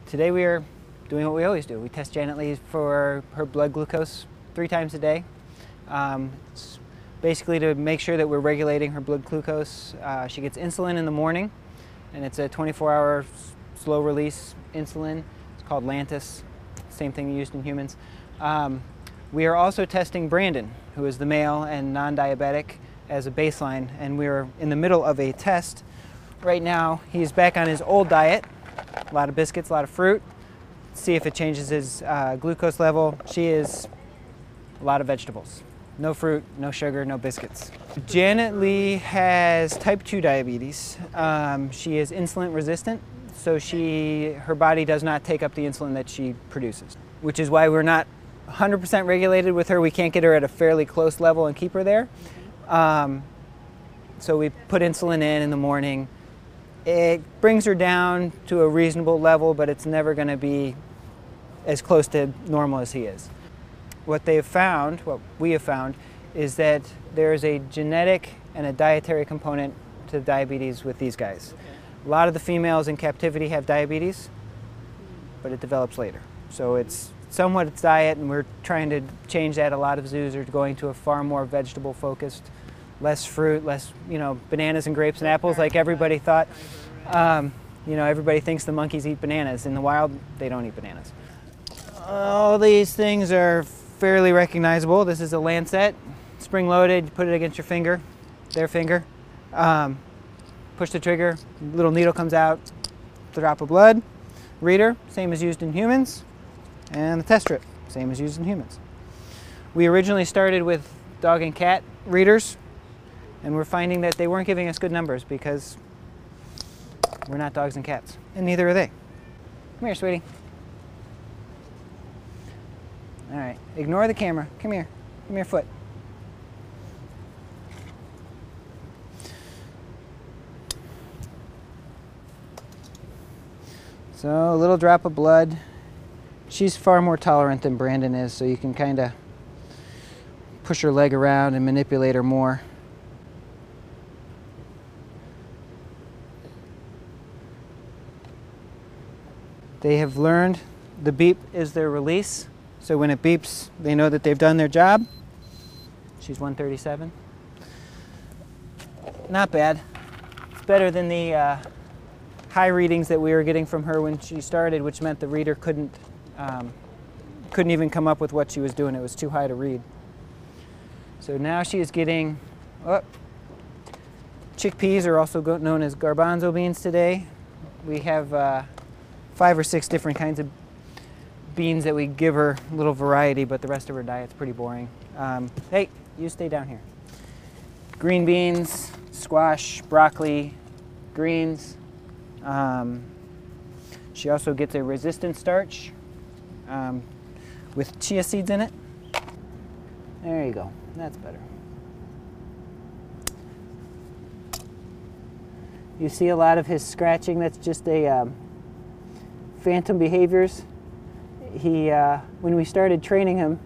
Today we are doing what we always do. We test Janet Lee for her blood glucose 3 times a day. It's basically to make sure that we're regulating her blood glucose. She gets insulin in the morning, and it's a 24-hour slow release insulin. It's called Lantus, same thing used in humans. We are also testing Brandon, who is the male and non-diabetic, as a baseline, and we're in the middle of a test. Right now he's back on his old diet, a lot of biscuits, a lot of fruit. See if it changes his glucose level. She is a lot of vegetables. No fruit, no sugar, no biscuits. Janet Lee has type 2 diabetes. She is insulin resistant, so her body does not take up the insulin that she produces, which is why we're not 100% regulated with her. We can't get her at a fairly close level and keep her there. So we put insulin in the morning. It brings her down to a reasonable level, but it's never going to be as close to normal as he is. What we have found, is that there is a genetic and a dietary component to diabetes with these guys. A lot of the females in captivity have diabetes, but it develops later. So it's somewhat it's diet, and we're trying to change that. A lot of zoos are going to a far more vegetable focused, less fruit, less, bananas and grapes and apples like everybody thought. Everybody thinks the monkeys eat bananas. In the wild, they don't eat bananas. All these things are fairly recognizable. This is a lancet, spring loaded. You put it against your finger, their finger. Push the trigger, little needle comes out, drop of blood. Reader, same as used in humans. And the test strip, same as used in humans. We originally started with dog and cat readers, and we're finding that they weren't giving us good numbers because we're not dogs and cats, and neither are they. Come here, sweetie. All right, ignore the camera. Come here. Give me your foot. So a little drop of blood. She's far more tolerant than Brandon is, so you can kind of push her leg around and manipulate her more. They have learned the beep is their release, so when it beeps, they know that they've done their job. She's 137. Not bad. It's better than the high readings that we were getting from her when she started, which meant the reader couldn't even come up with what she was doing. It was too high to read. So now she is getting, chickpeas are also known as garbanzo beans today. We have 5 or 6 different kinds of beans that we give her, a little variety, but the rest of her diet's pretty boring. Hey, you stay down here. Green beans, squash, broccoli, greens. She also gets a resistant starch with chia seeds in it. There you go, that's better. You see a lot of his scratching, that's just a phantom behaviors. When we started training him,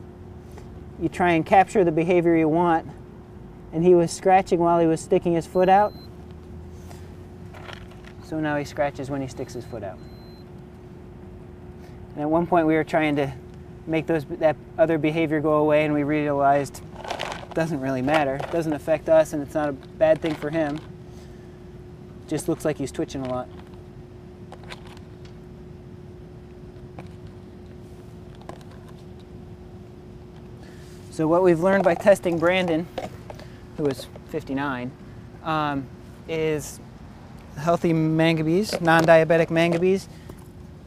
you try and capture the behavior you want, and he was scratching while he was sticking his foot out. So now he scratches when he sticks his foot out. And at one point we were trying to make that other behavior go away, and we realized it doesn't really matter. It doesn't affect us, and it's not a bad thing for him. It just looks like he's twitching a lot. So what we've learned by testing Brandon, who is 59, is healthy mangabees, non-diabetic mangabees,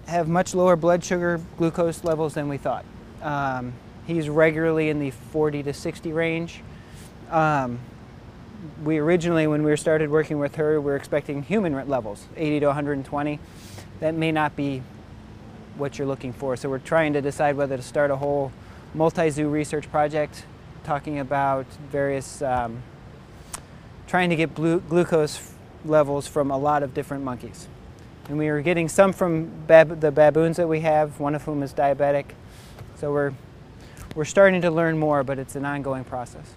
have much lower blood sugar glucose levels than we thought. He's regularly in the 40 to 60 range. We originally, when we started working with her, we were expecting human levels, 80 to 120. That may not be what you're looking for, so we're trying to decide whether to start a whole multi-zoo research project talking about various, trying to get glucose levels from a lot of different monkeys. And we were getting some from the baboons that we have, one of whom is diabetic. So we're starting to learn more, but it's an ongoing process.